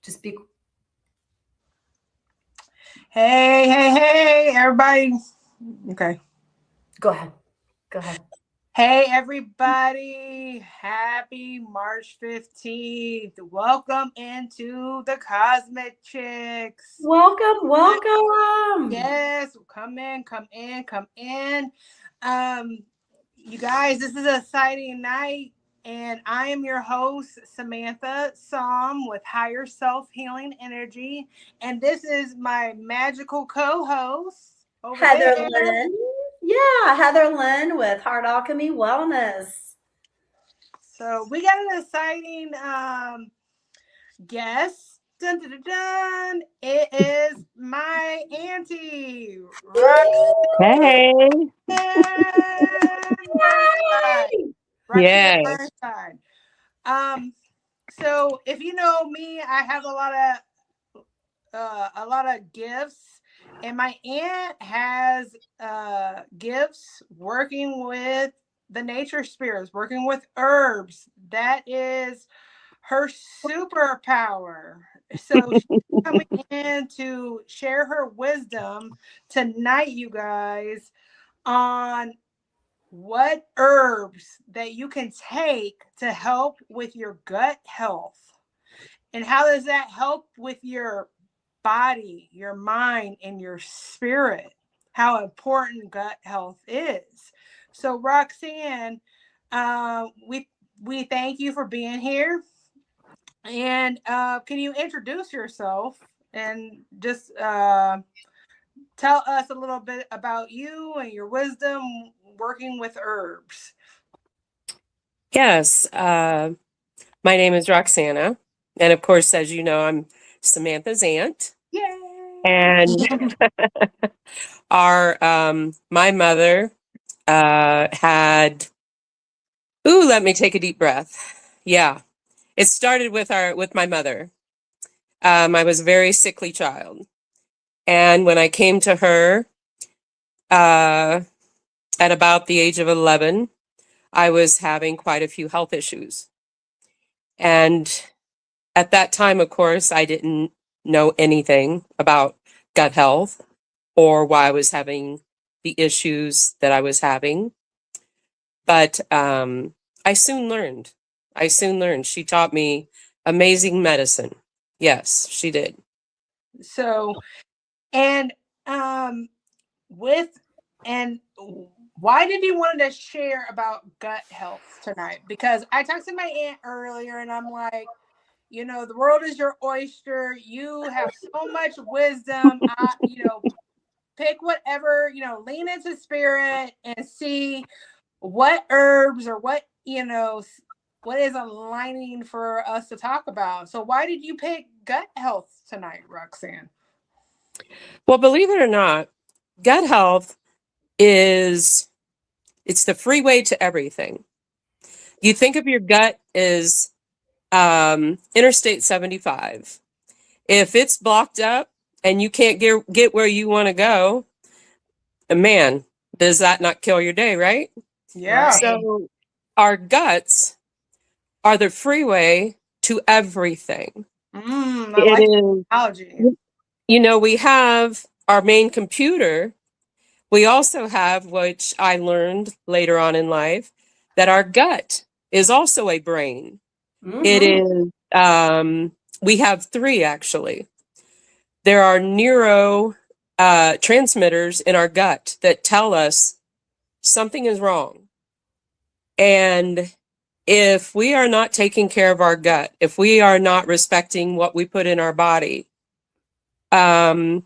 Just be. Hey, everybody. Okay. Go ahead. Go ahead. Hey, everybody. Happy March 15th. Welcome into the Cosmic Chicks. Welcome. Yes, come in. You guys, this is an exciting night. And I am your host, Samantha Som with Higher Self Healing Energy. And this is my magical co host over Heather there. Lynn. Yeah, Heather Lynn with Heart Alchemy Wellness. So we got an exciting guest. Dun, dun, dun, dun. It is my auntie, Roxanne. Hey. Burnside. Yay! Roxanne Yes. Burnside. So if you know me, I have a lot of gifts, and my aunt has gifts working with the nature spirits, working with herbs. That is her superpower. So she's coming in to share her wisdom tonight, you guys, on what herbs that you can take to help with your gut health. And how does that help with your body, your mind, and your spirit? How important gut health is. So, Roxanne, we thank you for being here. And can you introduce yourself and just tell us a little bit about you and your wisdom working with herbs? Yes. My name is Roxana. And of course, as you know, I'm Samantha's aunt. Yay! And our my mother had let me take a deep breath. Yeah. It started with my mother. I was a very sickly child. And when I came to her uh at about the age of 11, I was having quite a few health issues. And at that time, of course, I didn't know anything about gut health or why I was having the issues that I was having. But I soon learned. I soon learned. She taught me amazing medicine. Yes, she did. So, and um, with and why did you want to share about gut health tonight? Because I talked to my aunt earlier, and I'm like, the world is your oyster. You have so much wisdom. Pick whatever, lean into spirit and see what herbs or what is aligning for us to talk about. So why did you pick gut health tonight, Roxanne? Well, believe it or not, gut health is it's the freeway to everything. You think of your gut as Interstate 75. If it's blocked up and you can't get where you want to go, man, does that not kill your day, right? Yeah. Right. So our guts are the freeway to everything. I It like the is, analogy. we have our main computer. We also have, which I learned later on in life, that our gut is also a brain. It Mm-hmm. is, we have three actually. There are neuro transmitters in our gut that tell us something is wrong. And if we are not taking care of our gut, if we are not respecting what we put in our body, um,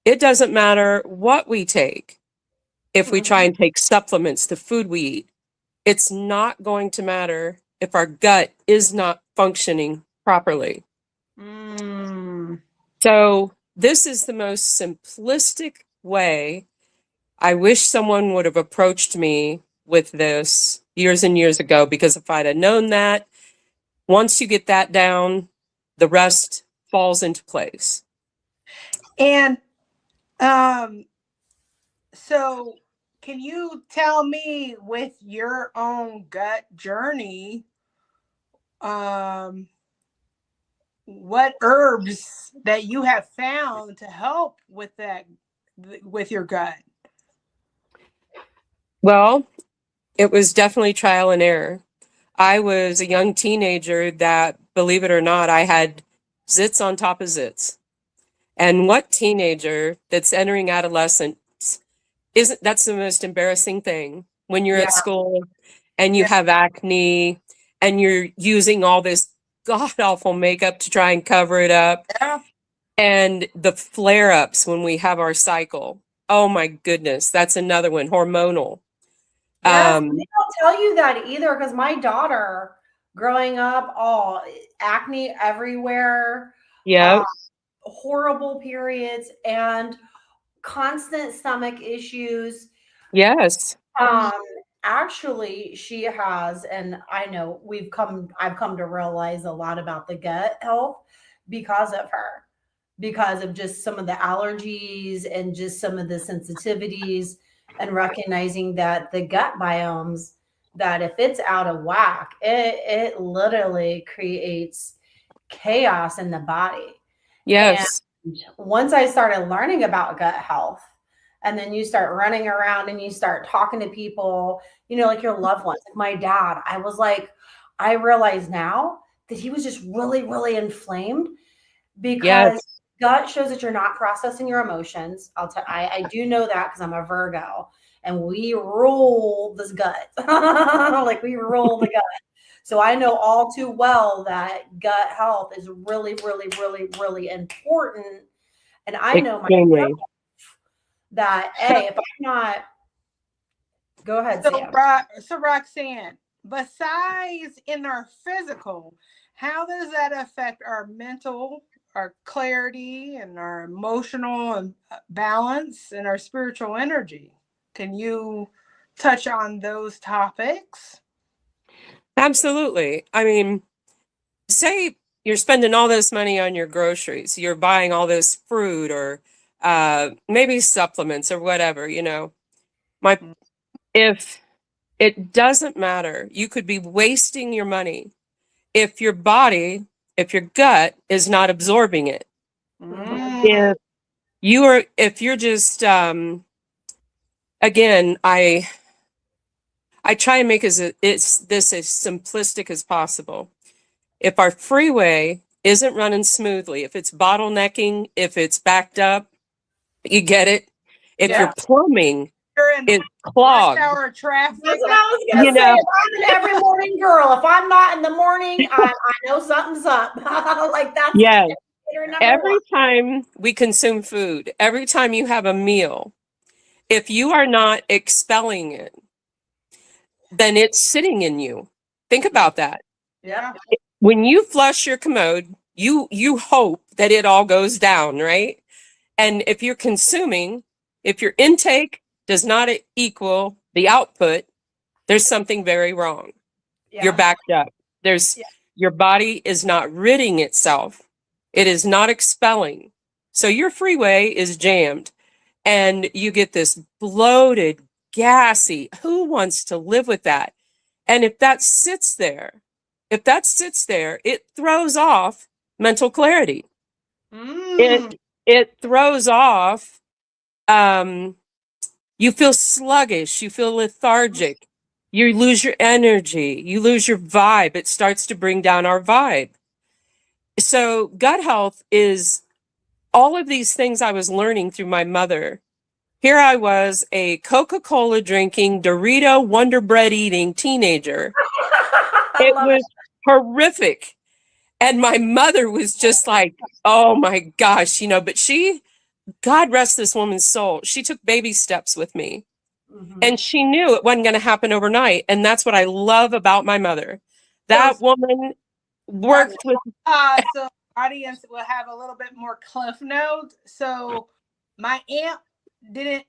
it doesn't matter what we take. If we try Mm-hmm. and take supplements, the food we eat, it's not going to matter if our gut is not functioning properly. Mm. So, this is the most simplistic way. I wish someone would have approached me with this years and years ago, because if I'd have known that, once you get that down, the rest falls into place. And um, so can you tell me with your own gut journey, um, what herbs that you have found to help with that, with your gut? Well, it was definitely trial and error. I was a young teenager that, believe it or not, I had zits on top of zits. And what teenager that's entering adolescence isn't that's the most embarrassing thing when you're Yeah. at school and you Yeah. have acne and you're using all this god awful makeup to try and cover it up, Yeah. and the flare ups when we have our cycle. Oh my goodness, that's another one, hormonal. Yes, Um, and they don't tell you that either because my daughter growing up, all acne everywhere, yeah, uh, horrible periods, and constant stomach issues. yes, Um, Actually, she has, and I know I've come to realize a lot about the gut health because of her, because of just some of the allergies and just some of the sensitivities, and recognizing that the gut biomes, that if it's out of whack, it literally creates chaos in the body. And yes, once I started learning about gut health, and then you start running around and you start talking to people, like your loved ones, like my dad, I realize now that he was just really, really inflamed because yes, gut shows that you're not processing your emotions. I do know that because I'm a Virgo and we rule this gut. Like we rule the gut. So I know all too well that gut health is really, really, really, really important. And I know myself extremely. that, So, hey, if I'm not, go ahead, so, Sam. so Roxanne, besides in our physical, how does that affect our mental, our clarity, and our emotional and balance and our spiritual energy? Can you touch on those topics? Absolutely. I mean, say you're spending all this money on your groceries, you're buying all this fruit or maybe supplements or whatever, My if it doesn't matter, you could be wasting your money if your body, if your gut is not absorbing it. Mm. If if you're just again, I try and make it's this as simplistic as possible. If our freeway isn't running smoothly, if it's bottlenecking, if it's backed up, you get it. If your Yeah, plumbing you're in is rush clogged, hour traffic. That's what I was you gonna say. know, If I'm an every morning girl, if I'm not in the morning, I know something's up. Like that's yes, indicator number one. every time we consume food, every time you have a meal, if you are not expelling it, then it's sitting in you. Think about that. Yeah. When you flush your commode, you hope that it all goes down, right? And if you're consuming, if your intake does not equal the output, there's something very wrong. You're Yeah. backed up. There's Yeah. Your body is not ridding itself. It is not expelling. So your freeway is jammed and you get this bloated, gassy. Who wants to live with that? And if that sits there, it throws off mental clarity. Mm. It throws off um you feel sluggish, you feel lethargic, you lose your energy, you lose your vibe. It starts to bring down our vibe. So gut health is all of these things I was learning through my mother. Here I was, a Coca-Cola drinking, Dorito Wonder Bread eating teenager. I It love it. was horrific. And my mother was just like, oh my gosh, but God rest this woman's soul. She took baby steps with me. Mhm. And she knew it wasn't going to happen overnight. And that's what I love about my mother. So, That woman Roxanne, worked with, so audience will have a little bit more cliff note. So my aunt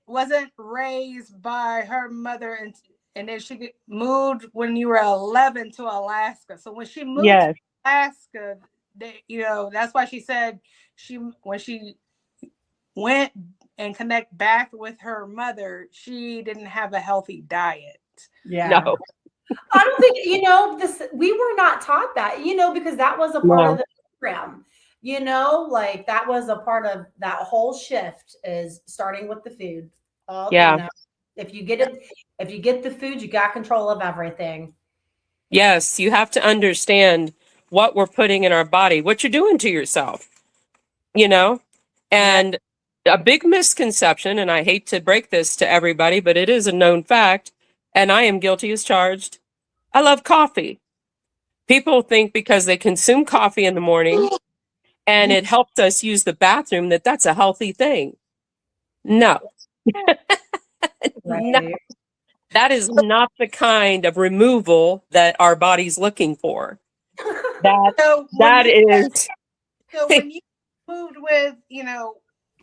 wasn't raised by her mother, and then she moved when you were 11 to Alaska. So when she moved to yes, Alaska, that's why she said when she went and connect back with her mother, she didn't have a healthy diet. Yeah. no, I don't think, this we were not taught that, because that was a part of no, the program. You know, like that was a part of that whole shift is starting with the food. All, you Yeah. know, if you get it, if you get the food, you got control of everything. Yes, you have to understand what we're putting in our body, what you're doing to yourself, you know? Yeah. And a big misconception, and I hate to break this to everybody, but it is a known fact, and I am guilty as charged. I love coffee. People think because they consume coffee in the morning and it helps us use the bathroom that that's a healthy thing. No, no, Right. that is not the kind of removal that our body's looking for. That So when that you is so when you moved with,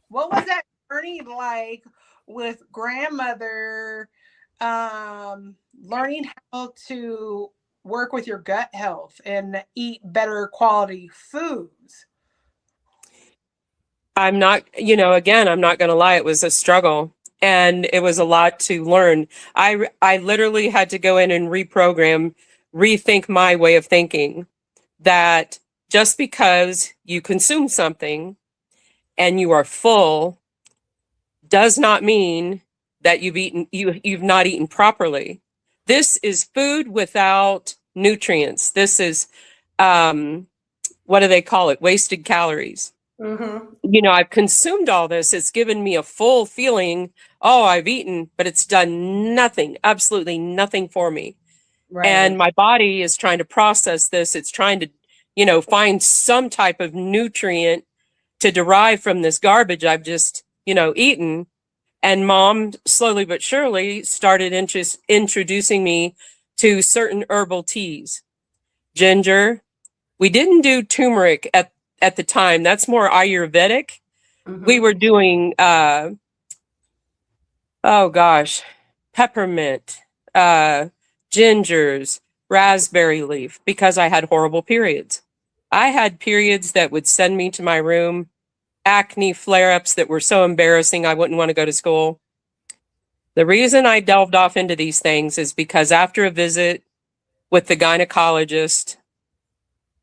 what was that journey like with grandmother, learning how to work with your gut health and eat better quality foods? I'm not, again, I'm not going to lie, it was a struggle and it was a lot to learn. I literally had to go in and reprogram, rethink my way of thinking that just because you consume something and you are full does not mean that you've not eaten properly. This is food without nutrients. This is what do they call it? Wasted calories. Mm-hmm. I've consumed all this. It's given me a full feeling, oh, I've eaten, but it's done nothing, absolutely nothing for me. Right. And my body is trying to process this. It's trying to, find some type of nutrient to derive from this garbage I've just, eaten. And mom, slowly but surely, started introducing me to certain herbal teas, ginger. We didn't do turmeric at the time. That's more Ayurvedic. We Mm-hmm. were doing oh gosh, peppermint, uh gingers, raspberry leaf, because I had horrible periods. I had periods that would send me to my room, acne flare-ups that were so embarrassing I wouldn't want to go to school. The reason I delved off into these things is because after a visit with the gynecologist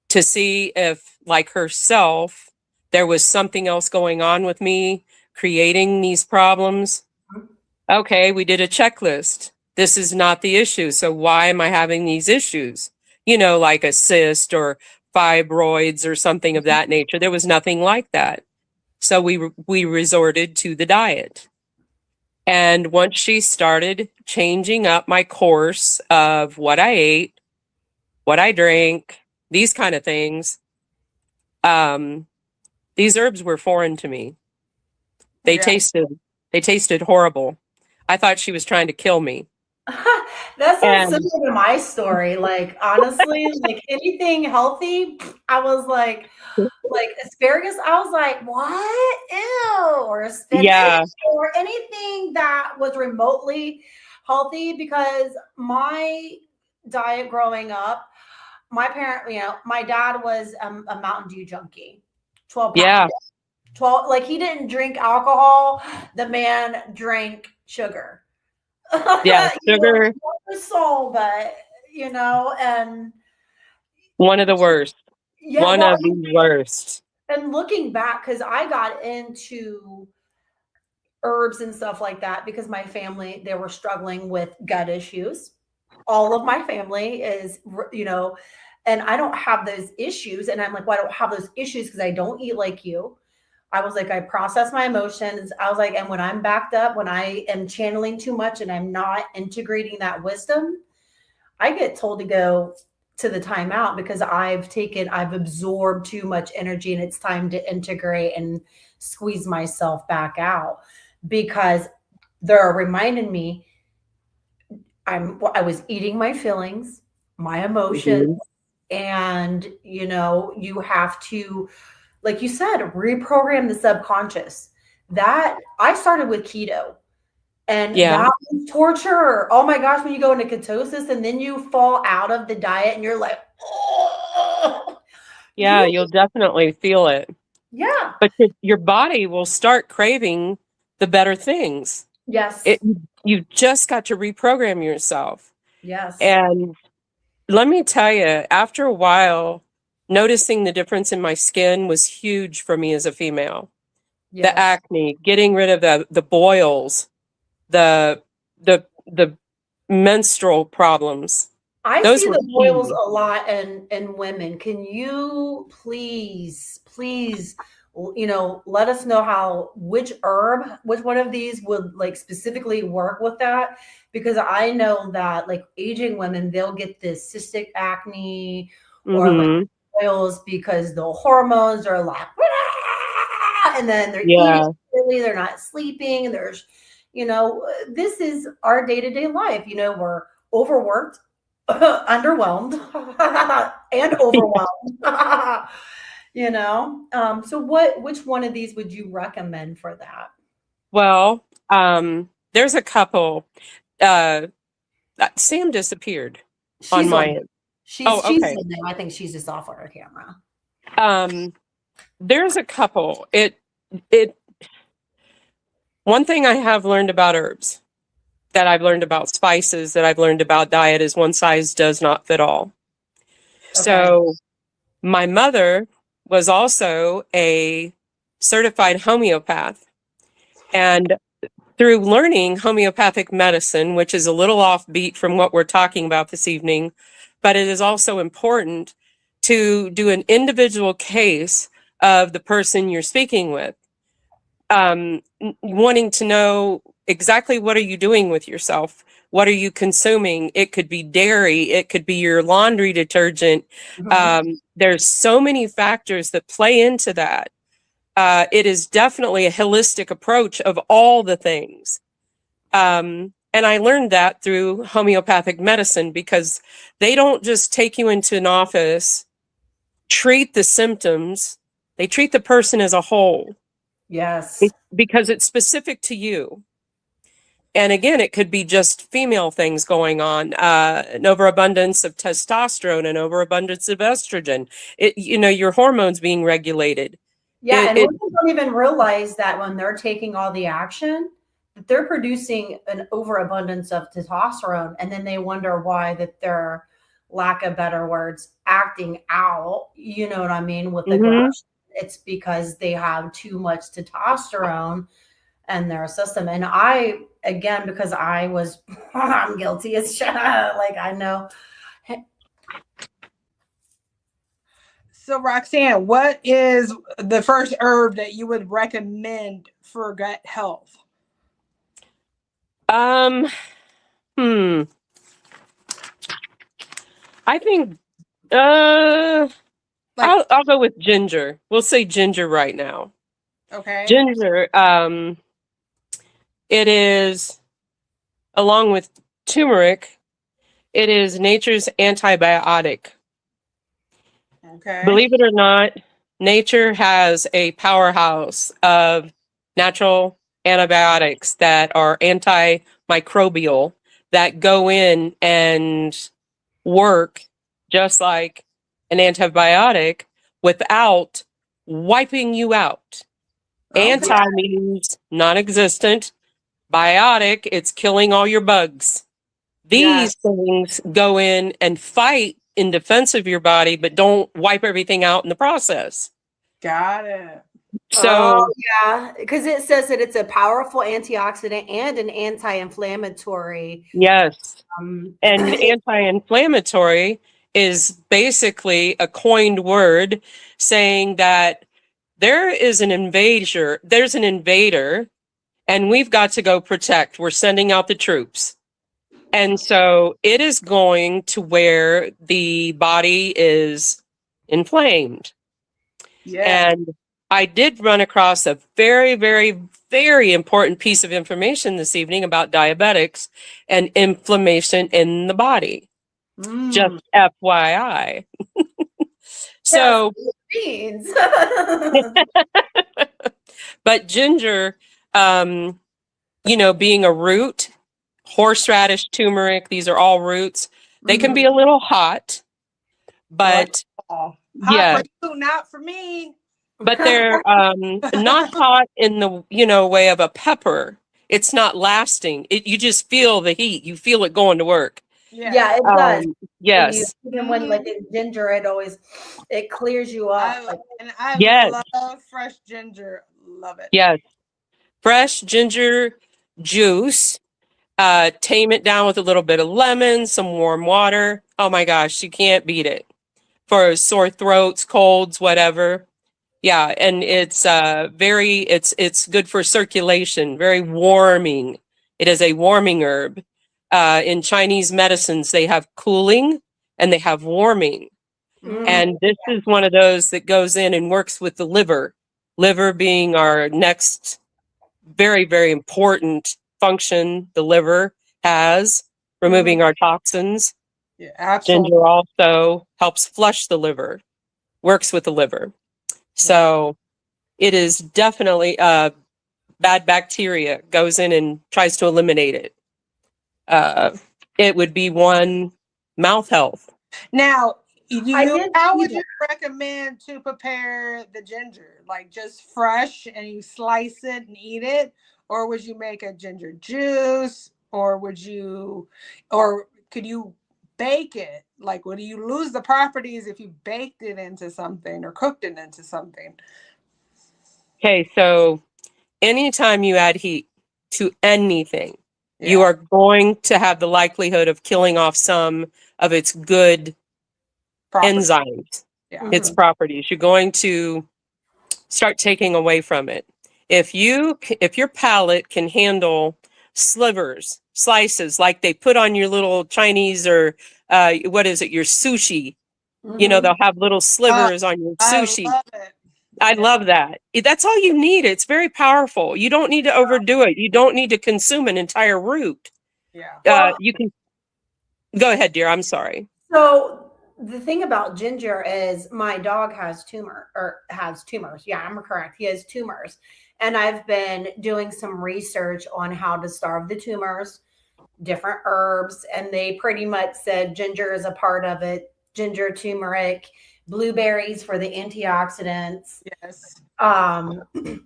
to see if, like herself, there was something else going on with me creating these problems. Okay, we did a checklist. This is not the issue. So why am I having these issues? Like a cyst or fibroids or something of that nature. There was nothing like that. So we resorted to the diet. And once she started changing up my course of what I ate, what I drank, these kind of things, um, these herbs were foreign to me. They Yeah. tasted they tasted horrible. I thought she was trying to kill me. That sounds And similar to my story. Like honestly, like anything healthy, I was like asparagus. I was like, what? Ew, or spinach, yeah, or anything that was remotely healthy. Because my diet growing up, my parent, my dad was a Mountain Dew junkie, 12 pack a yeah, day. 12, like he didn't drink alcohol. The man drank sugar. yeah. Sugar, The soul, but and one of the worst. yeah, One well, of the worst. and looking back, because I got into herbs and stuff like that because my family, they were struggling with gut issues. All of my family is, and I don't have those issues. And I'm like, well, I don't have those issues because I don't eat like you. I was like, I process my emotions. I was like, and when I'm backed up, when I am channeling too much and I'm not integrating that wisdom, I get told to go to the timeout because I've absorbed too much energy and it's time to integrate and squeeze myself back out because they're reminding me I was eating my feelings, my emotions, Mhm. and you have to, like you said, reprogram the subconscious. That I started with keto. And Yeah, that was torture. Oh my gosh, when you go into ketosis and then you fall out of the diet and you're like, oh, yeah, you, you'll definitely feel it. yeah, But your body will start craving the better things. yes, It you just got to reprogram yourself. yes. And let me tell you, after a while, noticing the difference in my skin was huge for me as a female. The Yes. acne, getting rid of the boils, the the menstrual problems. I Those see were the boils key. a lot in women. Can you please, let us know which one of these would like specifically work with that? Because I know that like aging women, they'll get this cystic acne or like Mm-hmm. boils because the hormones are like, and then they're eating Yeah. poorly, they're not sleeping, and this is our day-to-day life. We're overworked, underwhelmed, and overwhelmed. So which one of these would you recommend for that? Well, there's a couple. Sam disappeared on She's my on. end. She's Oh, okay. in there. I think she's just off on her camera. There's a couple. One thing I have learned about herbs, that I've learned about spices, that I've learned about diet, is one size does not fit all. Okay. So my mother was also a certified homeopath. And through learning homeopathic medicine, which is a little offbeat from what we're talking about this evening, but it is also important to do an individual case of the person you're speaking with. Wanting to know exactly what are you doing with yourself? What are you consuming? It could be dairy. It could be your laundry detergent. There's so many factors that play into that. It is definitely a holistic approach of all the things. And I learned that through homeopathic medicine, because they don't just take you into an office, treat the symptoms, they treat the person as a whole. Yes. Because it's specific to you. And again, it could be just female things going on, an overabundance of testosterone, an overabundance of estrogen, your hormones being regulated. Yeah, and women don't even realize that when they're taking all the action, that they're producing an overabundance of testosterone, and then they wonder why that they're, lack of better words, acting out. You know what I mean? With aggression, it's because they have too much testosterone in their system. And I, again, because I'm guilty as shit. Like I know. So Roxanne, what is the first herb that you would recommend for gut health? I think I'll go with ginger. We'll say ginger right now. Okay. Ginger, it is, along with turmeric, it is nature's antibiotic. Okay. Believe it or not, nature has a powerhouse of natural antibiotics that are antimicrobial, that go in and work just like an antibiotic without wiping you out. Okay. Anti means non-existent. Biotic, it's killing all your bugs. These things go in and fight in defense of your body, but don't wipe everything out in the process. Got it. So, yeah, because it says that it's a powerful antioxidant and an anti-inflammatory. yes. And anti-inflammatory is basically a coined word saying that there's an invader, and we've got to go protect. We're sending out the troops. And so it is going to where the body is inflamed. Yeah. And I did run across a very, very, very important piece of information this evening about diabetics and inflammation in the body. Just FYI. So, beans. but ginger, being a root, horseradish, turmeric, these are all roots. They can be a little hot, but hot yeah, for you, not for me. But they're not hot in the way of a pepper. It's not lasting. You just feel the heat. You feel it going to work. Yeah, it does. Yes. Even when like in ginger, it clears you up. I Yes. love fresh ginger. Love it. Yes. Fresh ginger juice. Tame it down with a little bit of lemon, some warm water. Oh my gosh, you can't beat it for sore throats, colds, whatever. Yeah, and it's it's good for circulation, very warming. It is a warming herb. In Chinese medicines, they have cooling and they have warming. And this is one of those that goes in and works with the liver. Liver being our next very, very important function the liver has, removing our toxins. Yeah, absolutely. Ginger also helps flush the liver, works with the liver. So it is definitely bad bacteria goes in and tries to eliminate it. It would be one mouth health. Now, how would see you recommend to prepare the ginger? Like just fresh and you slice it and eat it? Or would you make a ginger juice? Or could you bake it? Like, would you lose the properties if you baked it into something or cooked it into something? Okay, so anytime you add heat to anything, you are going to have the likelihood of killing off some of its good enzymes, its properties. You're going to start taking away from it. If your palate can handle slivers, slices like they put on your little Chinese or what is it, your sushi, they'll have little slivers on your sushi. I love it. I love that. That's all you need. It's very powerful. You don't need to overdo it. You don't need to consume an entire root. Yeah. You can go ahead, dear. I'm sorry. So the thing about ginger is my dog has tumors. Yeah, I'm correct. He has tumors. And I've been doing some research on how to starve the tumors, different herbs, and they pretty much said ginger is a part of it. Ginger, turmeric, blueberries for the antioxidants. Yes. And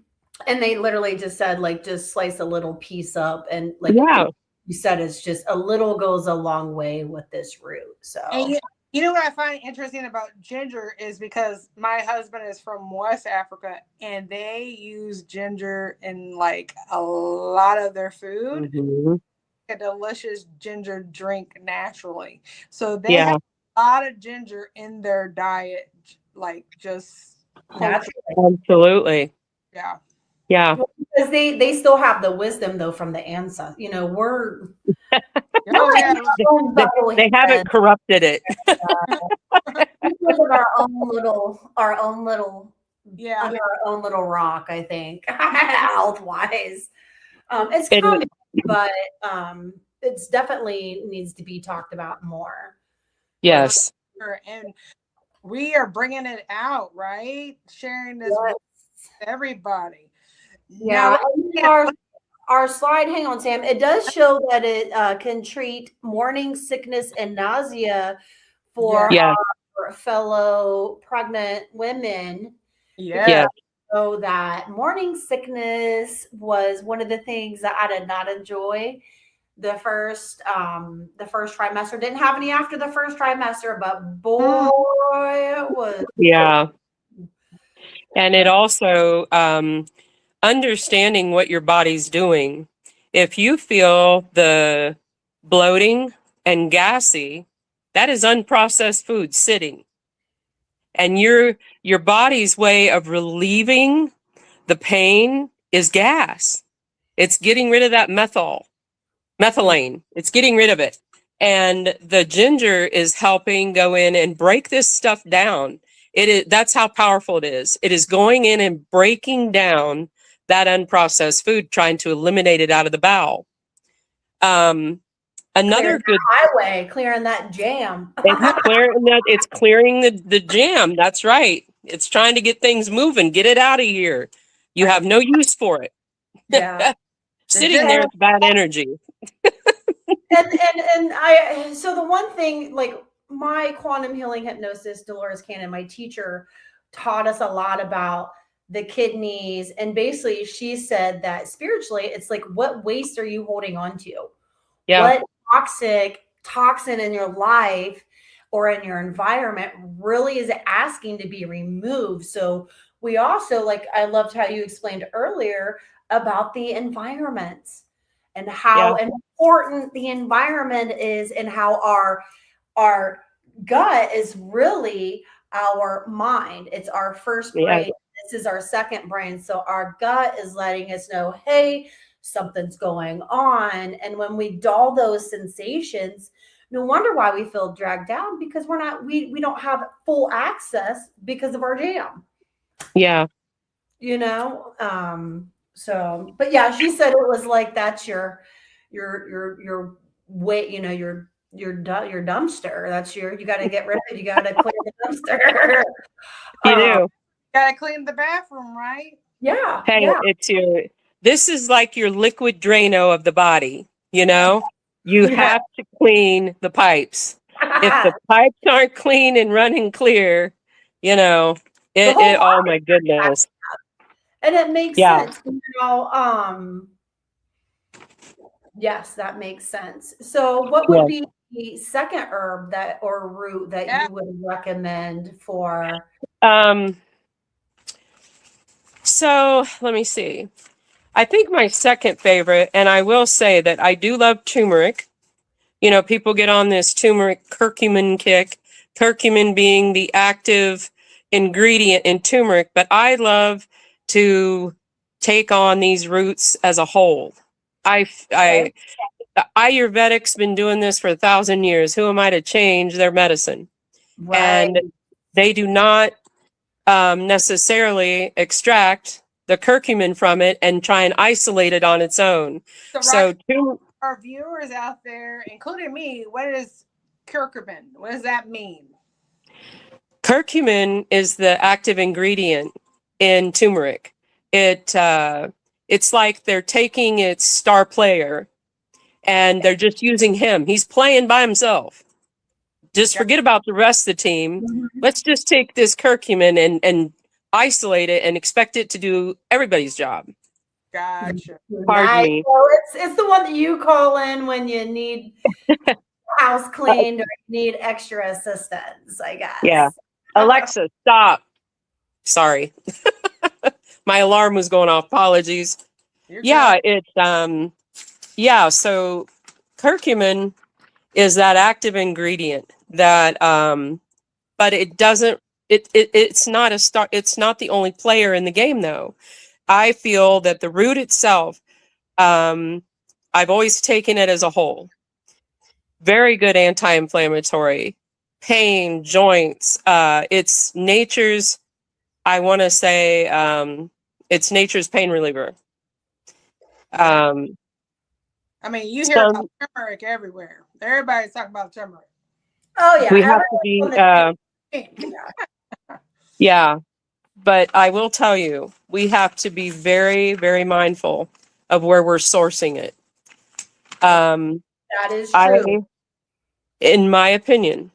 they literally just said, like, just slice a little piece up, and like you said, it's just a little goes a long way with this root. So and you know what I find interesting about ginger is because my husband is from West Africa and they use ginger in like a lot of their food. A delicious ginger drink naturally. So they have a lot of ginger in their diet, like just absolutely. Yeah. Yeah. Because they still have the wisdom though from the ancestors. We're they haven't corrupted it. Because of our own little under our own little rock, I think, health wise. It's coming, but it's definitely needs to be talked about more. Yes. And we are bringing it out, right? Sharing this with everybody. Yeah. Our slide, hang on, Sam. It does show that it can treat morning sickness and nausea for our fellow pregnant women. Yeah. So that morning sickness was one of the things that I did not enjoy the first trimester. Didn't have any after the first trimester, but boy, it was. Yeah. And it also understanding what your body's doing. If you feel the bloating and gassy, that is unprocessed food sitting. And your body's way of relieving the pain is gas. It's getting rid of that methylene. It's getting rid of it. And the ginger is helping go in and break this stuff down. That's how powerful it is. It is going in and breaking down that unprocessed food, trying to eliminate it out of the bowel. Another good highway, clearing that jam. It's clearing the jam. That's right. It's trying to get things moving, get it out of here. You have no use for it. Yeah. Sitting there is bad energy. and so the one thing, like my quantum healing hypnosis, Dolores Cannon, my teacher, taught us a lot about the kidneys. And basically she said that spiritually, it's like, what waste are you holding on to? Yeah. What toxic toxin in your life or in your environment really is asking to be removed. So we also, like, I loved how you explained earlier about the environment and how Yeah. important the environment is, and how our gut is really our mind. It's our first Yeah. brain. This is our second brain. So our gut is letting us know, hey, something's going on. And when we dull those sensations, no wonder why we feel dragged down, because we don't have full access because of our jam, Yeah. you know? So, but yeah, she said it was like, that's your weight, you know, your dumpster. That's you got to get rid of it. You got to clear the dumpster. You um, do. Gotta clean the bathroom, right? yeah, Hey, yeah, this is like your liquid Drano of the body, you know? You yeah. have to clean the pipes. If the pipes aren't clean and running clear, you know, The whole oh my body, goodness. and it makes Yeah. sense. You know, yes, that makes sense. So, what would Yeah. be the second herb that or root that Yeah. you would recommend for? Um, so let me see. I think my second favorite, and I will say that I do love turmeric. You know, people get on this turmeric curcumin kick, curcumin being the active ingredient in turmeric, but I love to take on these roots as a whole. Okay. The Ayurvedic's been doing this for 1,000 years. Who am I to change their medicine? Right. And they do not necessarily extract the curcumin from it and try and isolate it on its own. So, So, Roxanne, our viewers out there, including me, what is curcumin? What does that mean? curcumin is the active ingredient in turmeric. It's like they're taking its star player and they're just using him. He's playing by himself. Just Got- forget about the rest of the team. Mhm. Let's just take this curcumin and isolate it and expect it to do everybody's job. Gotcha. Pardon Nice. me. So it's the one that you call in when you need house cleaned or you need extra assistance, I Yeah. guess. Alexa, stop. Sorry. My alarm was going off. Apologies. You're Yeah, good. so curcumin is that active ingredient that but it doesn't it's not it's not the only player in the game though. I feel that the root itself, um I've always taken it as a whole. Very good anti-inflammatory, pain, joints. It's nature's, I want to say, it's nature's pain reliever. Yeah. Um, I mean, you hear about some turmeric everywhere. Everybody's talking about turmeric. Oh yeah, we have to everyone's be, on the Yeah. yeah. But I will tell you, we have to be very, very mindful of where we're sourcing it. that is I, true. in my opinion,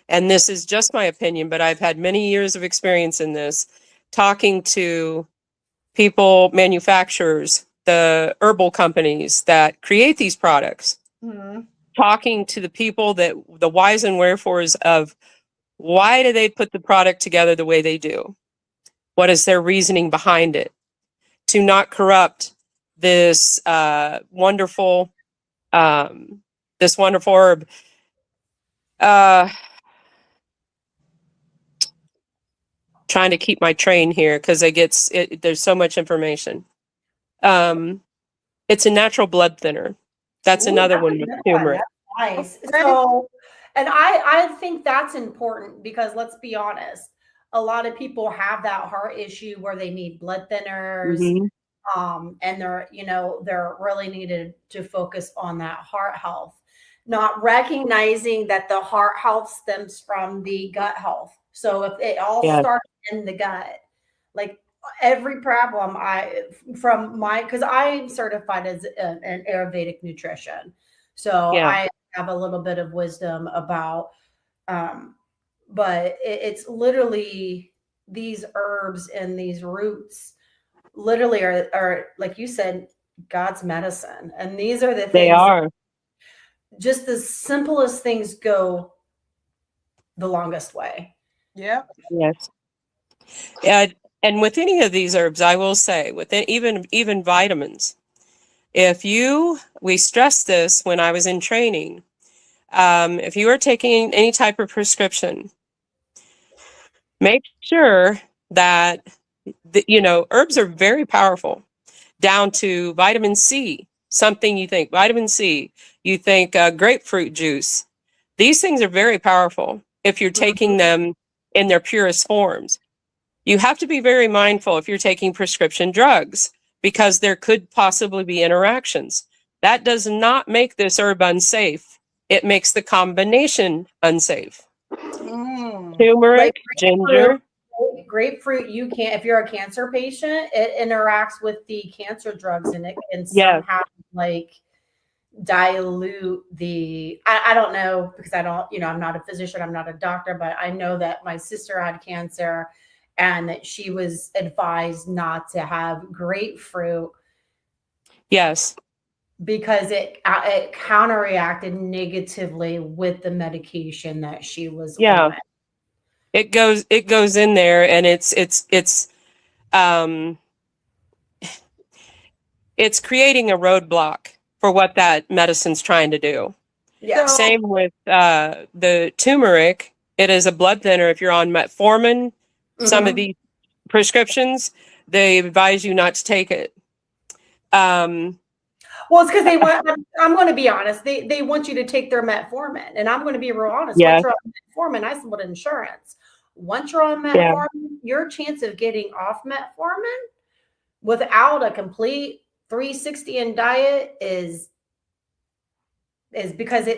and this is just my opinion, but I've had many years of experience in this, talking to people, manufacturers, the herbal companies that create these products, Hmm. talking to the people that the whys and wherefores of why do they put the product together the way they do? What is their reasoning behind it? To not corrupt this this wonderful herb. Uh, Trying to keep my train here because there's so much information. Um, it's a natural blood thinner. That's Ooh, another that's one a with good one. turmeric. That's nice. Okay. So, and I think that's important because let's be honest, a lot of people have that heart issue where they need blood thinners, Hmm. and they're really needed to focus on that heart health, not recognizing that the heart health stems from the gut health. So if it all Yeah, starts in the gut, like every problem I from my because I'm certified as an Ayurvedic nutrition, so yeah, I have a little bit of wisdom about, um, but it's literally these herbs and these roots literally are like you said, God's medicine. And these are the they things are. just the simplest things go the longest way. Yep. Yes. And with any of these herbs, I will say, with even vitamins, we stressed this when I was in training. If you are taking any type of prescription, make sure that herbs are very powerful, down to vitamin C. Something you think vitamin C, you think grapefruit juice. These things are very powerful if you're taking them in their purest forms. You have to be very mindful if you're taking prescription drugs, because there could possibly be interactions. That does not make this herb unsafe. It makes the combination unsafe. Turmeric, Like ginger. grapefruit, you can't, if you're a cancer patient, it interacts with the cancer drugs and it can Yes. somehow like dilute the, I don't know, because I don't, I'm not a physician, I'm not a doctor, but I know that my sister had cancer and that she was advised not to have grapefruit. Yes. Because it counteracted negatively with the medication that she was on. It goes in there, and it's creating a roadblock for what that medicine's trying to do. Yeah. Same with the turmeric. It is a blood thinner. If you're on metformin, some of these prescriptions, they advise you not to take it. Well, it's because they want, I'm going to be honest, they want you to take their metformin. And I'm going to be real honest. Yes. Once you're on metformin, I support insurance. Once you're on metformin, your chance of getting off metformin without a complete 360 in diet is because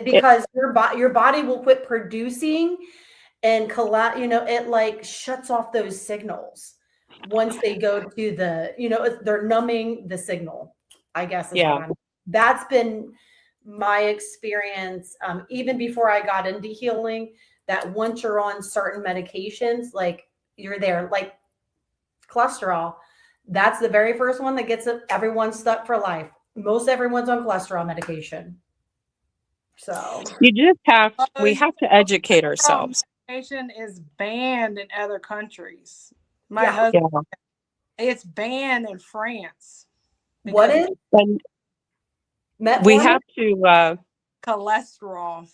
your body will quit producing and it like shuts off those signals once they go to the, they're numbing the signal, I guess. That's been my experience. Even before I got into healing, that once you're on certain medications, like you're there, like cholesterol, that's the very first one that gets everyone stuck for life. Most everyone's on cholesterol medication. So we have to educate ourselves. Medication is banned in other countries. My husband, it's banned in France. What is? Metformin? We have to cholesterol.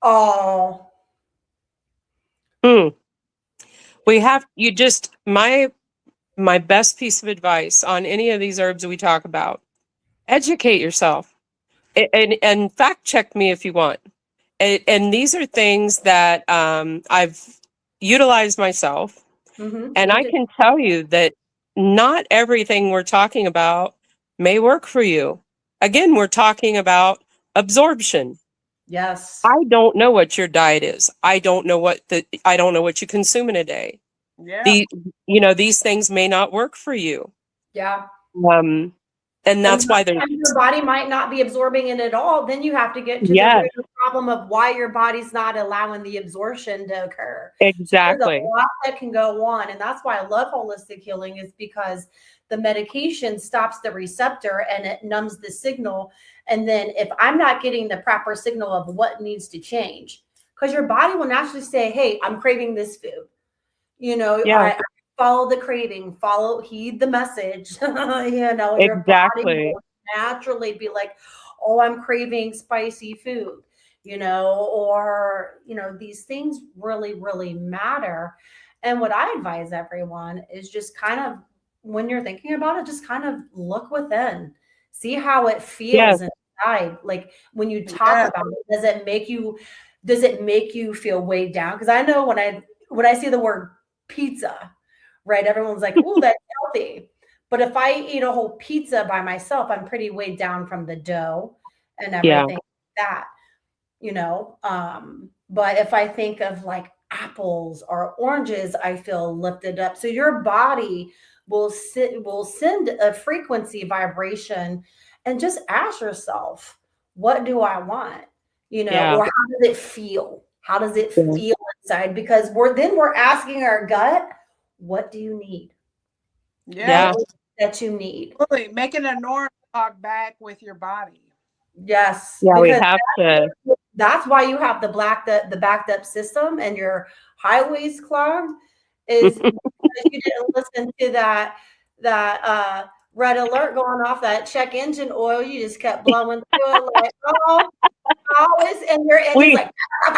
Oh. We have my best piece of advice on any of these herbs we talk about: educate yourself and fact check me if you want. And these are things that I've utilized myself. And I can tell you that not everything we're talking about may work for you. Again, we're talking about absorption. Yes. I don't know what your diet is. I don't know what you consume in a day. Yeah. These things may not work for you. Yeah. And that's why your body might not be absorbing it at all. Then you have to get to the problem of why your body's not allowing the absorption to occur. Exactly. So there's a lot that can go on. And that's why I love holistic healing, is because the medication stops the receptor and it numbs the signal. And then if I'm not getting the proper signal of what needs to change, because your body will naturally say, hey, I'm craving this food. I follow the craving, heed the message. Your body will naturally be like, oh, I'm craving spicy food, or these things really, really matter. And what I advise everyone is just kind of, when you're thinking about it, just kind of look within, see how it feels inside. Like when you talk about it, does it make you feel weighed down? Because I know when I see the word pizza, right, everyone's like, oh, that's healthy. But if I eat a whole pizza by myself, I'm pretty weighed down from the dough and everything like that, but if I think of like apples or oranges, I feel lifted up. So your body will send a frequency vibration, and just ask yourself, what do I want? Or how does it feel? How does it feel inside? Because we're asking our gut, what do you need? Yeah. That you need. Really making a norm talk back with your body. Yes, Yeah, we because have to. that's why you have the backed up system and your highways clogged is because you didn't listen to that red alert going off, that check engine oil. You just kept blowing through it like, oh, always, and your engine's We like, and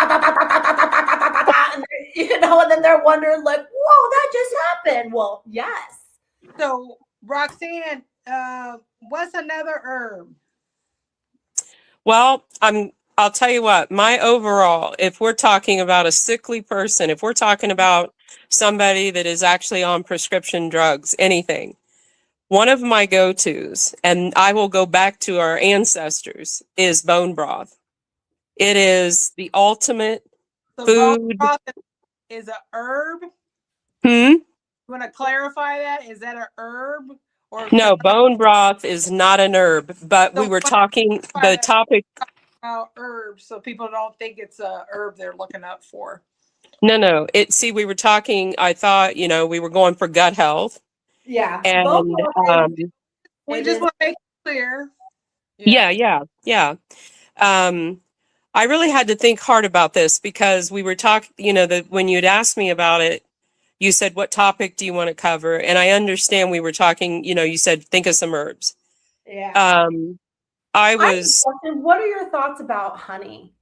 and then they're wondering like, whoa, that just happened. Well, yes. So, Roxanne, what's another herb? Well, I'll tell you what, my overall, if we're talking about a sickly person, if we're talking about somebody that is actually on prescription drugs, anything, one of my go-tos, and I will go back to our ancestors, is bone broth. It is the ultimate So, bone food. broth is a herb. Hmm? You want to clarify that? Is that a herb or No, bone broth is not an herb, but we so were talking, the topic. about herbs so people don't think it's a herb they're looking up for? No. We were talking, I thought, we were going for gut health. Yeah. Bone And broth We just want to make it clear. yeah. I really had to think hard about this because we were talking, that when you'd asked me about it, you said, what topic do you want to cover? And I understand we were talking, you said, think of some herbs. Yeah. I I was, what are your thoughts about honey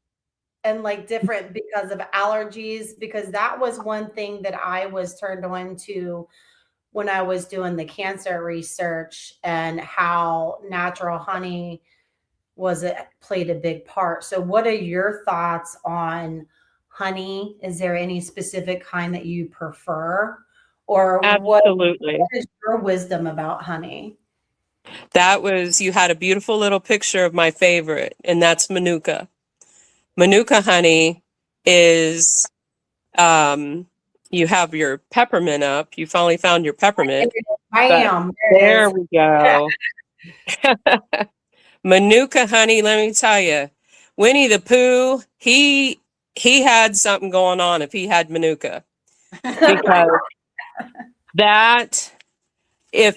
and like different because of allergies? Because that was one thing that I was turned on to when I was doing the cancer research and how natural honey played a big part. So what are your thoughts on honey? Is there any specific kind that you prefer? Or what absolutely. is your wisdom about honey? You had a beautiful little picture of my favorite, and that's Manuka. Manuka honey is, you have your peppermint up. You finally found your peppermint. But Bam, there is. we go. Manuka honey, let me tell you, Winnie the Pooh, he had something going on if he had Manuka, because that if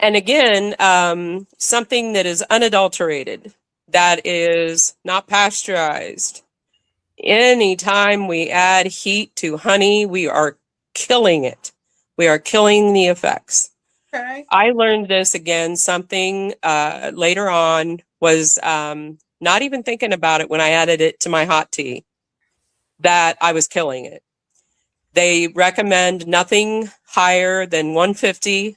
and again, something that is unadulterated, that is not pasteurized. Anytime we add heat to honey, we are killing it. We are killing the effects. Okay. I learned this again, something later on was not even thinking about it when I added it to my hot tea, that I was killing it. They recommend nothing higher than 150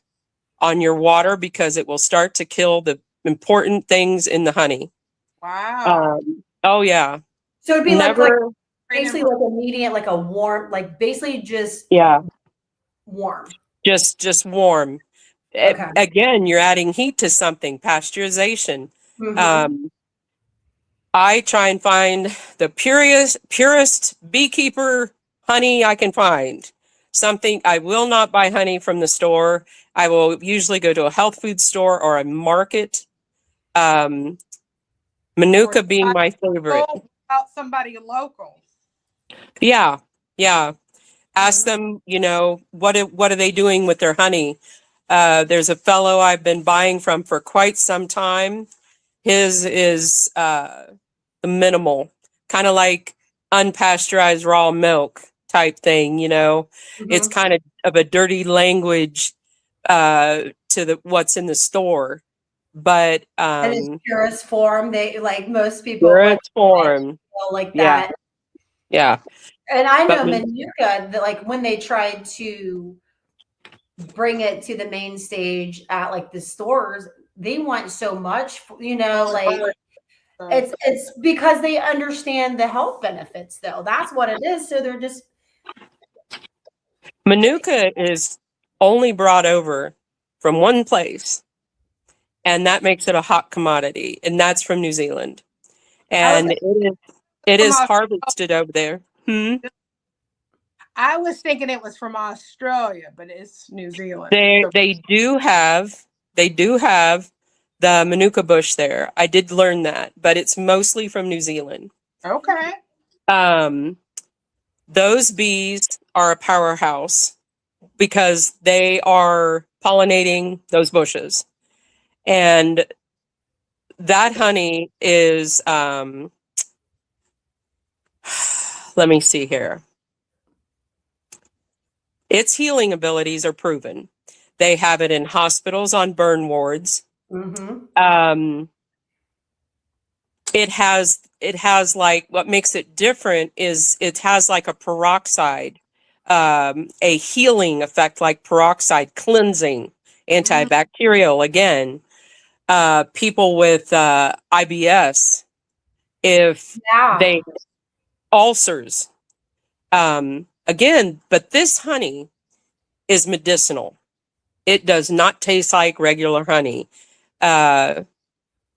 on your water because it will start to kill the important things in the honey. Wow. Oh, yeah. So it'd be Never, basically like a medium, like a warm, like basically just yeah, warm. just warm. Okay. Again, you're adding heat to something, pasteurization. Mhm. I try and find the purest beekeeper honey I can find. Something I will not buy honey from the store. I will usually go to a health food store or a market. Manuka being my favorite. About somebody local. Yeah. Ask Mhm. them, what are they doing with their honey? There's a fellow I've been buying from for quite some time. His is minimal, kind of like unpasteurized raw milk type thing. It's Mhm. kind of a dirty language to what's in the store, but And its purest form, they like most people would purest form. feel like Yeah, that. yeah. And I But know Manuka, that like when they tried to bring it to the main stage at like the stores, they want so much, like it's because they understand the health benefits though. That's what it is. So they're just Manuka is only brought over from one place, and that makes it a hot commodity, and that's from New Zealand. I was And it from is Australia. harvested over there. I was thinking it was from Australia, but it's New Zealand. They do have the Manuka bush there. I did learn that, but it's mostly from New Zealand. Okay. Those bees are a powerhouse because they are pollinating those bushes. And that honey is, let me see here. Its healing abilities are proven. They have it in hospitals on burn wards. Mm-hmm. It has like, what makes it different is it has like a peroxide, a healing effect, like peroxide, cleansing, antibacterial. Again, people with IBS, if Yeah. they ulcers, again, but this honey is medicinal. It does not taste like regular honey.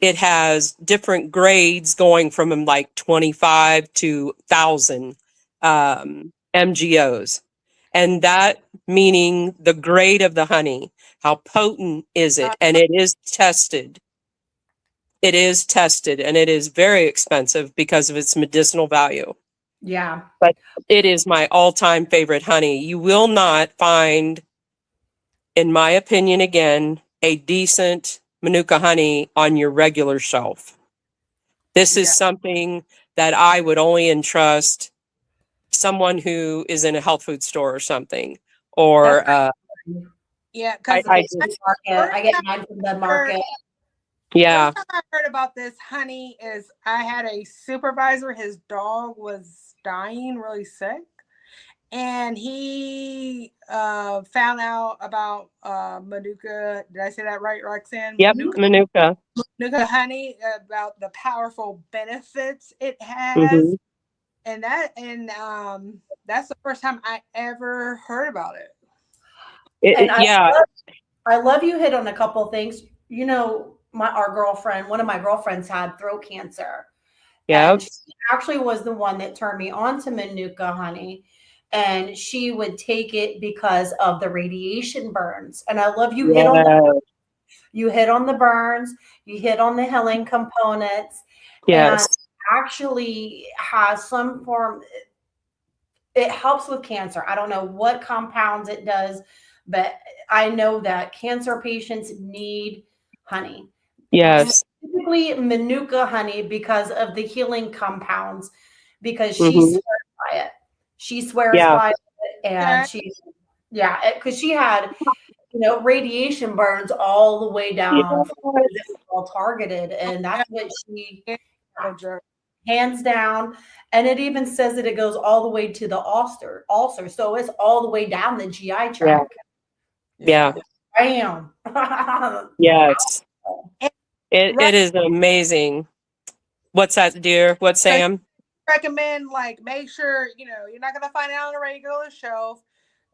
It has different grades going from like 25 to 1,000 MGOs. And that meaning the grade of the honey, how potent is it? And it is tested. It is tested, and it is very expensive because of its medicinal value. Yeah. But it is my all-time favorite honey. You will not find, in my opinion, again, a decent Manuka honey on your regular shelf. This is something that I would only entrust someone who is in a health food store or something. Or Yeah, because I just, I get mine from the market. Yeah. First time I heard about this honey is I had a supervisor. His dog was dying really sick. And he found out about Manuka. Did I say that right, Roxanne? Yep, Manuka. Manuka honey, about the powerful benefits it has. And that's the first time I ever heard about it. I love you hit on a couple of things. You know, our girlfriend, one of my girlfriends had throat cancer. Yeah. And she actually was the one that turned me on to Manuka honey. And she would take it because of the radiation burns. And I love you hit on the burns, you hit on the healing components. Yes. And actually has some form, it helps with cancer. I don't know what compounds it does, but I know that cancer patients need honey. Yes. Specifically Manuka honey because of the healing compounds, because she swears by it. She swears by it, and because she had, radiation burns all the way down. It was all targeted, and that's what she hands down. And it even says that it goes all the way to the ulcer. So it's all the way down the GI tract. Yeah. Bam. Yes. It is amazing. What's that, dear? What's Sam? Recommend, like, make sure, you're not going to find it on a regular shelf.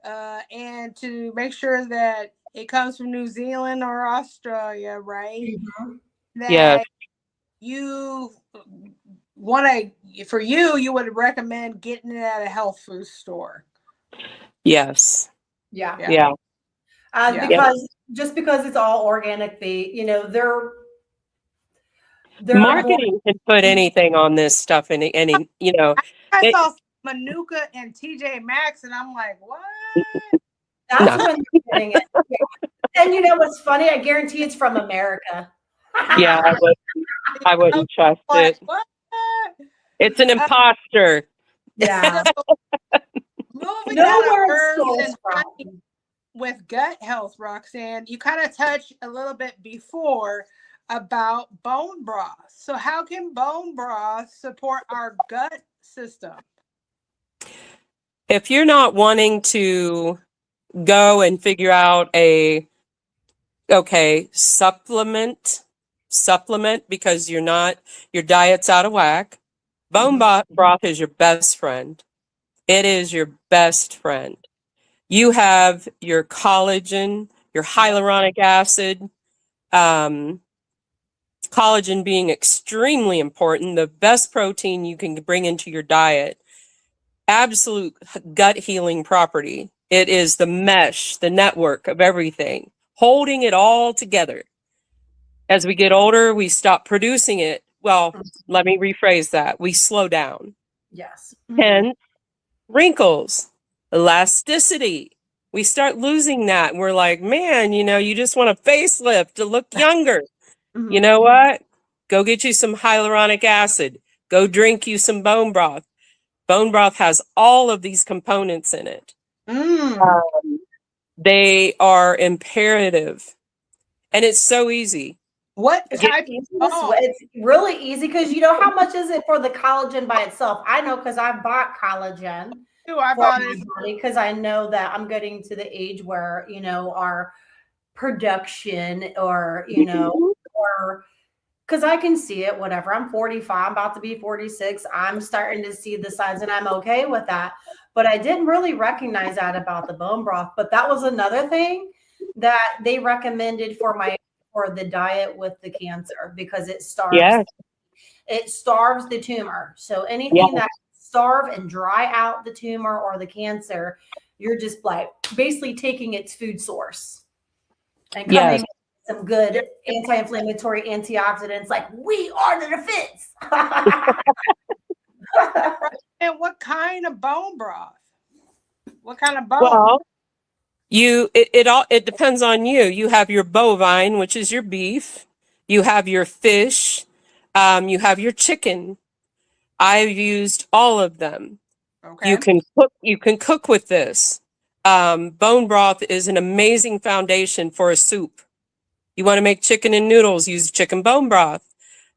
And to make sure that it comes from New Zealand or Australia, right? Mm-hmm. That you you would recommend getting it at a health food store. Yes. Yeah. Because it's all organic, they're marketing can put anything on this stuff in any, I saw Manuka and TJ Maxx, and I'm like, what? That's when they're getting it. Yeah. And you know what's funny? I guarantee it's from America. Yeah, I wouldn't trust it. What? It's an imposter. Yeah. Moving down to herbs and honey with gut health, Roxanne, you kind of touched a little bit before about bone broth. So how can bone broth support our gut system? If you're not wanting to go and figure out supplement because your diet's out of whack, bone broth is your best friend. It is your best friend. You have your collagen, your hyaluronic acid, collagen being extremely important, the best protein you can bring into your diet. Absolute gut healing property. It is the mesh, the network of everything, holding it all together. As we get older, we stop producing it. Well, let me rephrase that. We slow down. Yes. Hence, wrinkles, elasticity. We start losing that. And we're like, man, you just want a facelift to look younger. You know what? Go get you some hyaluronic acid. Go drink you some bone broth. Bone broth has all of these components in it. They are imperative. And it's so easy. What type of bone? It's really easy because you know how much is it for the collagen by itself? I know because I bought collagen I bought it because I know that I'm getting to the age where, you know, our production or, you know, or because I can see it, whatever. I'm 45, I'm about to be 46. I'm starting to see the signs and I'm okay with that. But I didn't really recognize that about the bone broth. But that was another thing that they recommended for the diet with the cancer because it starves the tumor. So anything that starve and dry out the tumor or the cancer, you're just like basically taking its food source and coming some good anti-inflammatory antioxidants like we are the defense. And what kind of bone broth? What kind of bone? Well, it depends on you. You have your bovine, which is your beef. You have your fish. You have your chicken. I've used all of them. Okay. You can cook with this. Bone broth is an amazing foundation for a soup. You want to make chicken and noodles, use chicken bone broth.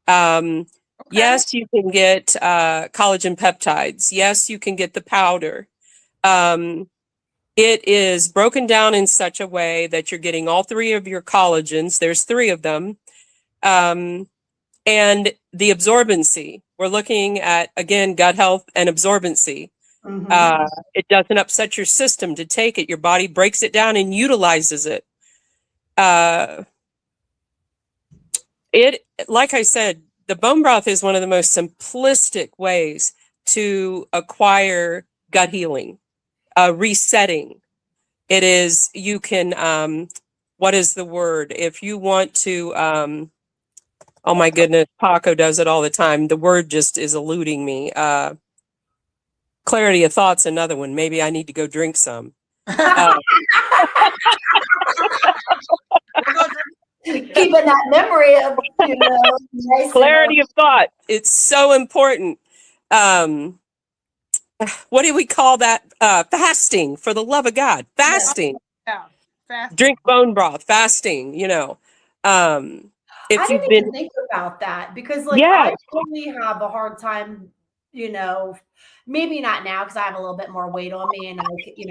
Yes, you can get collagen peptides. Yes, you can get the powder. It is broken down in such a way that you're getting all three of your collagens. There's three of them. And the absorbency. We're looking at, again, gut health and absorbency. It doesn't upset your system to take it. Your body breaks it down and utilizes it. Like I said, the bone broth is one of the most simplistic ways to acquire gut healing, resetting. It is, you can, what is the word? If you want to, oh my goodness, Paco does it all the time. The word just is eluding me. Clarity of thought's another one. Maybe I need to go drink some. Keeping that memory of, you know, nice clarity of thought. It's so important. What do we call that? Fasting, for the love of God. Fasting. Yeah. Fasting. Drink bone broth. Fasting, you know. If I you've didn't been even think about that because like I totally have a hard time, you know, maybe not now because I have a little bit more weight on me and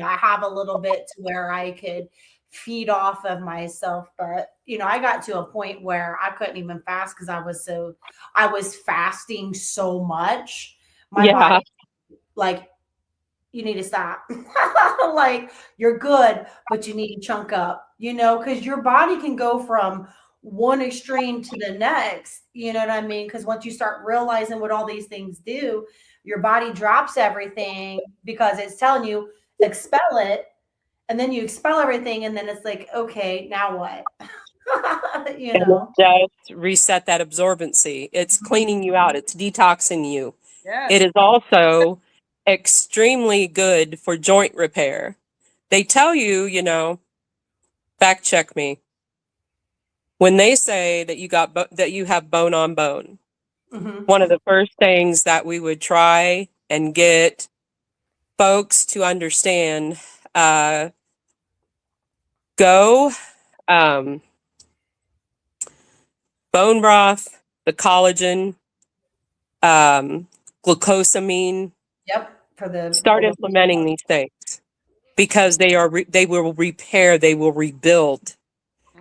I have a little bit to where I could feed off of myself. But, you know, I got to a point where I couldn't even fast because I was fasting so much. My body, like, you need to stop. Like, you're good, but you need to chunk up, you know, because your body can go from one extreme to the next, you know what I mean? Because once you start realizing what all these things do, your body drops everything because it's telling you expel it, and then you expel everything, and then it's like, okay, now what? You know, it does reset that absorbency. It's cleaning you out. It's detoxing you. Yes. It is also extremely good for joint repair. They tell you, you know, fact check me. When they say that you have bone on bone, one of the first things that we would try and get folks to understand, bone broth, the collagen, glucosamine. Yep. Start implementing these things because they will repair, they will rebuild.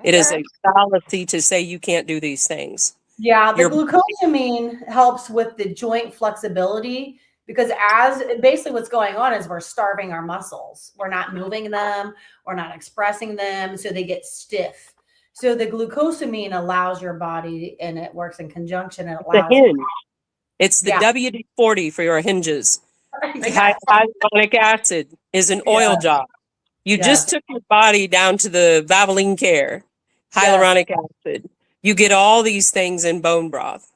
It is a fallacy to say you can't do these things. Yeah, the glucosamine helps with the joint flexibility because as basically what's going on is we're starving our muscles. We're not moving them. We're not expressing them. So they get stiff. So the glucosamine allows your body, and it works in conjunction. It allows the hinge. It's the WD-40 for your hinges. Hyaluronic acid is an oil job. You just took your body down to the Valvoline Care. Hyaluronic acid. You get all these things in bone broth.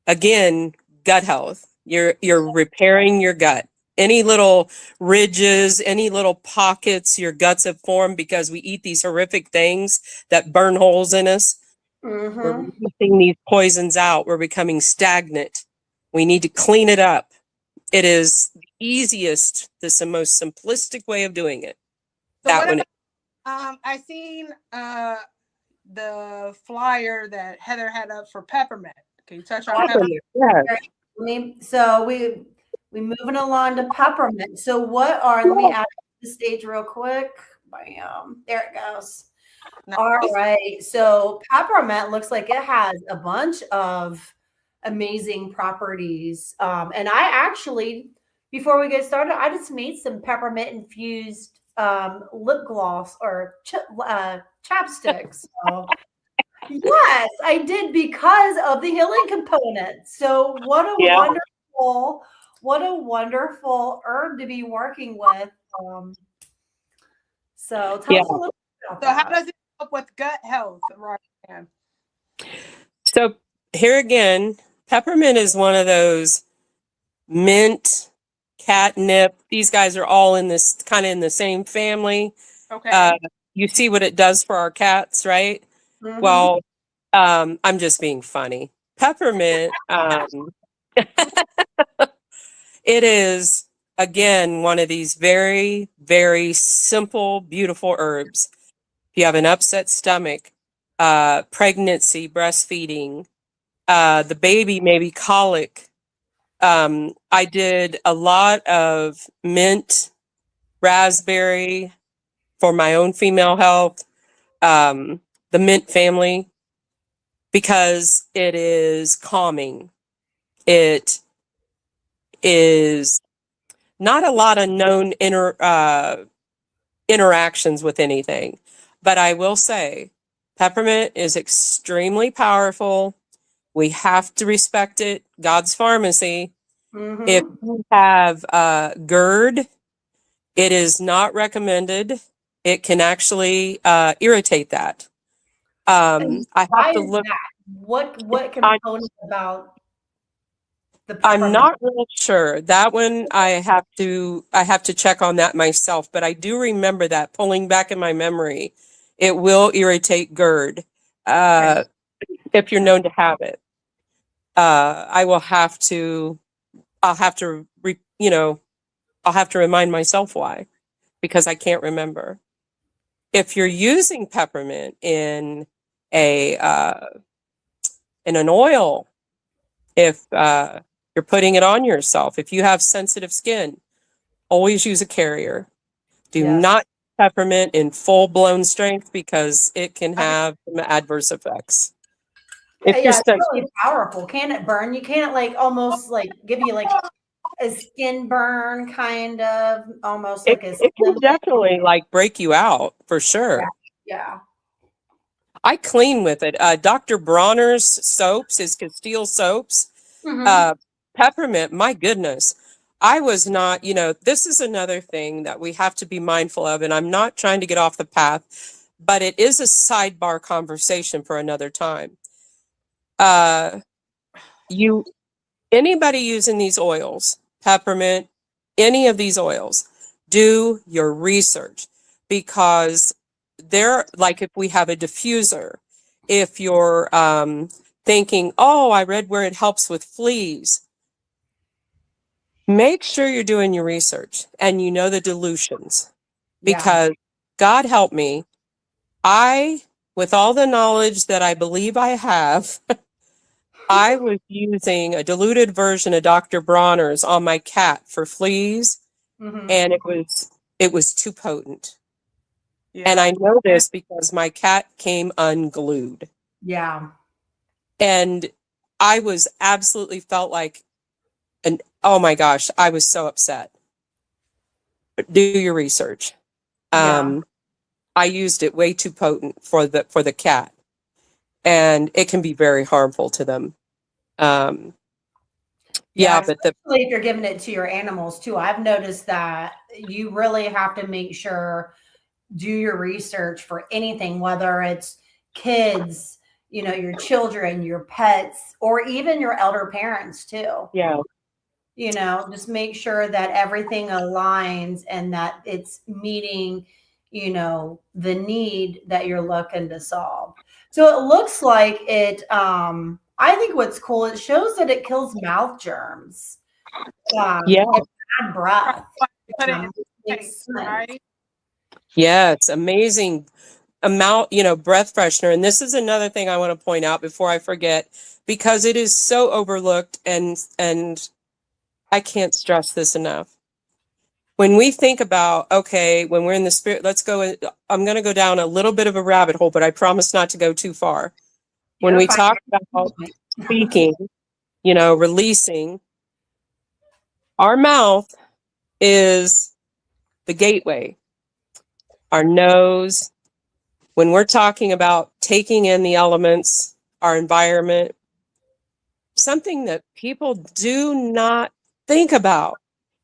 Again, gut health. You're repairing your gut. Any little ridges, any little pockets your guts have formed because we eat these horrific things that burn holes in us. We're Mm-hmm. releasing these poisons out. We're becoming stagnant. We need to clean it up. It is the easiest, this the most simplistic way of doing it. So That what one. about I seen the flyer that Heather had up for peppermint. Can you touch on peppermint? Yeah. So we moving along to peppermint. So what are? Let me add the stage real quick. Bam. There it goes. Nice. All right. So peppermint looks like it has a bunch of amazing properties. And I actually, before we get started, I just made some peppermint infused lip gloss or chapsticks. So yes, I did because of the healing component. So Yeah. what a wonderful herb to be working with. So tell Yeah. us a little bit about So how that. does it help with gut health, Roxanne? So here again, peppermint is one of those mint, catnip. These guys are all in this kind of in the same family. Okay. You see what it does for our cats, right? Mhm. Well, I'm just being funny. Peppermint, it is again one of these very, very simple, beautiful herbs. If you have an upset stomach, pregnancy, breastfeeding, the baby maybe colic. I did a lot of mint, raspberry for my own female health, the mint family, because it is calming. It is not a lot of known interactions with anything, but I will say peppermint is extremely powerful. We have to respect it. God's pharmacy. If Mhm. you have GERD, it is not recommended. It can actually irritate that. And I have why to is look. that? What I, component about the I'm peppermint? not real sure. That one I have to check on that myself, but I do remember that pulling back in my memory. It will irritate GERD Okay. if you're known to have it. I will have to. I'll have to. I'll have to remind myself why, because I can't remember. If you're using peppermint a in an oil, if you're putting it on yourself, if you have sensitive skin, always use a carrier. Do Yes. not peppermint in full blown strength because it can Okay. have some adverse effects. If you're Yeah, it's stuck, really powerful. Can it burn? You can't like almost like give you like a skin burn kind of almost like a it can slim. definitely like break you out for Yeah. sure. Yeah. I clean with it. Dr. Bronner's soaps, his Castile soaps, Hmm. uh, peppermint, my goodness. I was not, this is another thing that we have to be mindful of, and I'm not trying to get off the path, but it is a sidebar conversation for another time. Uh, you, anybody using these oils, peppermint, any of these oils, do your research because they're like if we have a diffuser, if you're thinking, oh, I read where it helps with fleas, make sure you're doing your research and you know the dilutions Yeah. because God help me, with all the knowledge that I believe I have, I was using a diluted version of Dr. Bronner's on my cat for fleas, Hmm. and it was too potent. And Yeah. I know this because my cat came unglued. Yeah. And I was absolutely felt like oh my gosh, I was so upset. But do your research. Yeah. Um, I used it way too potent for the cat, and it can be very harmful to them. Um, Yeah, yeah, but the especially if you're giving it to your animals too. I've noticed that you really have to make sure do your research for anything, whether it's kids, your children, your pets, or even your elder parents too. yeah, Just make sure that everything aligns and that it's meeting the need that you're looking to solve. So it looks like it, I think what's cool, it shows that it kills mouth germs, Yeah. and bad breath. Put it in Makes place, sense. right? Yeah, it's amazing amount, breath freshener. And this is another thing I want to point out before I forget, because it is so overlooked, and I can't stress this enough. When we think about, okay, when we're in the spirit, I'm going to go down a little bit of a rabbit hole, but I promise not to go too far. When You're we fine. talk about speaking, releasing, our mouth is the gateway. Our nose, when we're talking about taking in the elements, our environment, something that people do not think about,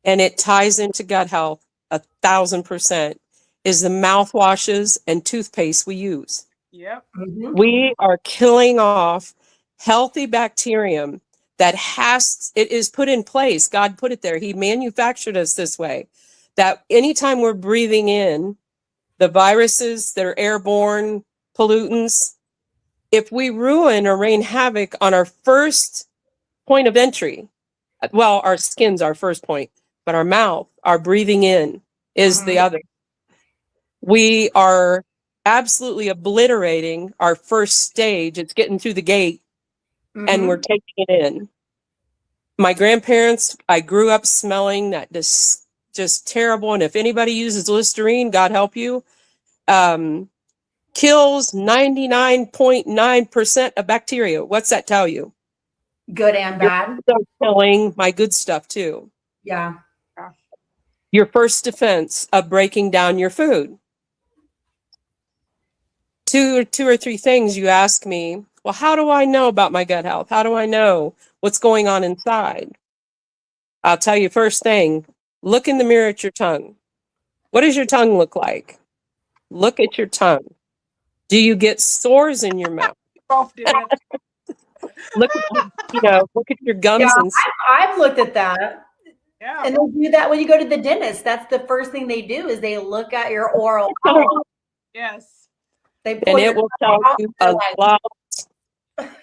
and it ties into gut health 1,000%, is the mouthwashes and toothpaste we use. Yep. Mhm. We are killing off healthy bacterium that it is put in place. God put it there. He manufactured us this way, that anytime we're breathing in the viruses that are airborne, pollutants, if we ruin or rain havoc on our first point of entry, well, our skin's our first point, but our mouth, our breathing in is the other. We are absolutely obliterating our first stage. It's getting through the gate, and we're taking it in. My grandparents, I grew up smelling that just terrible. And if anybody uses Listerine, God help you, kills 99.9% of bacteria. What's that tell you? Good and You're bad. also killing my good stuff too. Yeah. Your first defense of breaking down your food. Two or three things you ask me, well, how do I know about my gut health? How do I know what's going on inside? I'll tell you, first thing, look in the mirror at your tongue. What does your tongue look like? Look at your tongue. Do you get sores in your mouth? Both did. Look at your gums Yeah, and I've looked at that. Yeah. And they do that when you go to the dentist. That's the first thing they do is they look at your oral health. Yes. They and point it your will tell out, you they're a like, lot.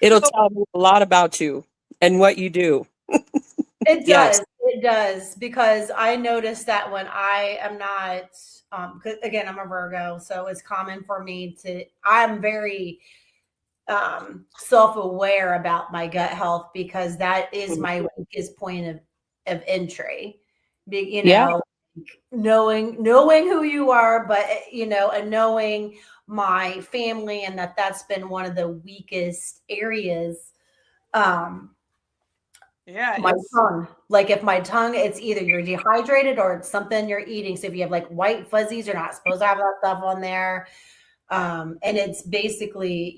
It'll tell you a lot about you and what you do. it Yes. does. It does. Because I noticed that when I am not, 'cause again, I'm a Virgo, so it's common for me I'm very self-aware about my gut health because that is my weakest point of entry. Yeah. Knowing who you are, but and knowing my family, and that's been one of the weakest areas. Yeah. My tongue, like if my tongue, it's either you're dehydrated or it's something you're eating. So if you have like white fuzzies, you're not supposed to have that stuff on there. And it's basically,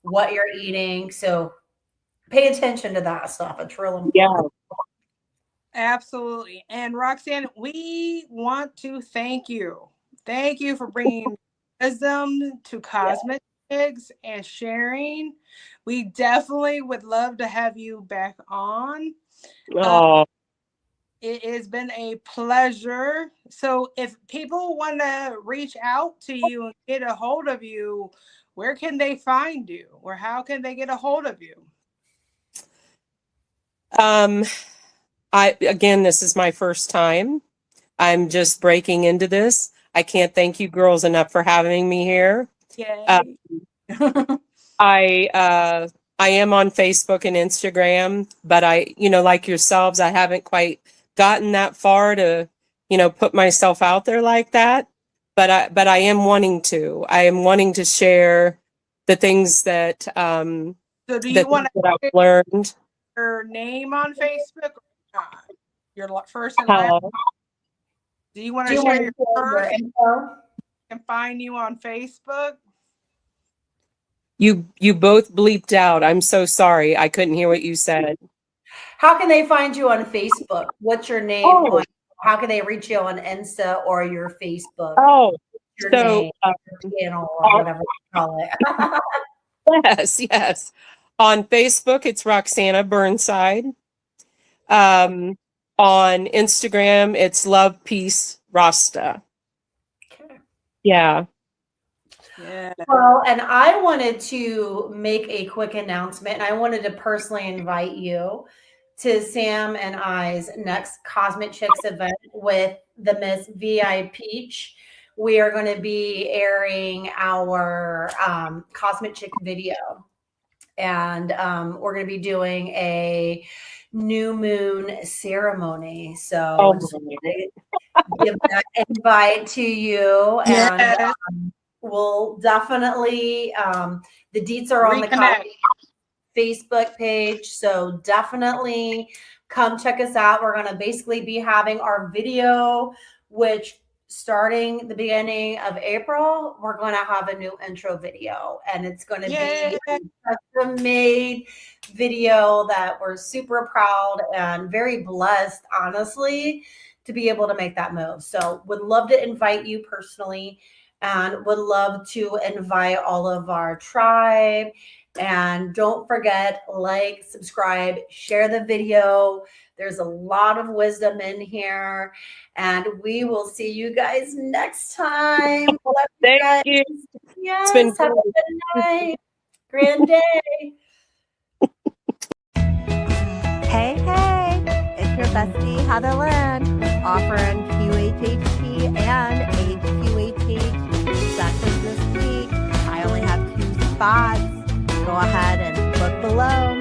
what you're eating. So pay attention to that stuff. It's real important. Yeah. Absolutely. And Roxanne, we want to thank you. Thank you for bringing wisdom to Cosmetics and sharing. We definitely would love to have you back on. Oh, It has been a pleasure. So if people want to reach out to you and get a hold of you, where can they find you or how can they get a hold of you? again, this is my first time. I'm just breaking into this. I can't thank you girls enough for having me here. Yay. I am on Facebook and Instagram, but like yourselves, I haven't quite gotten that far to, put myself out there like that. But I am wanting to. I am wanting to share the things that So do you want that to I've learned. your name on Facebook or not? Your first and last? Do you want to share your first? Info? Can find you on Facebook. You both bleeped out. I'm so sorry. I couldn't hear what you said. How can they find you on Facebook? What's your name? How can they reach you on Insta or your Facebook? Oh, Your so name, your channel, or whatever you call it. yes. On Facebook, it's Roxana Burnside. On Instagram, it's Love Peace Rasta. Okay. Yeah. Yeah. Well, and I wanted to make a quick announcement, and I wanted to personally invite you to Sam and I's next Cosmic Chicks event with the Miss VI Peach. We are going to be airing our Cosmic Chick video, and we're going to be doing a new moon ceremony. So Oh, just wanted to give that invite to you, and Yes. we'll definitely the deets are on the Reconnect. Facebook page, so definitely come check us out. We're going to basically be having our video, which starting the beginning of April, we're going to have a new intro video, and it's going to Yay. be a custom made video that we're super proud and very blessed, honestly, to be able to make that move. So would love to invite you personally, and would love to invite all of our tribe. And don't forget, like, subscribe, share the video. There's a lot of wisdom in here. And we will see you guys next time. Love you thank guys. you. Yes, been have a good night. Grand day. Hey, it's your bestie Heather Lynn, offering QHHT and HQHH sessions this week. I only have 2 spots. Go ahead and look below.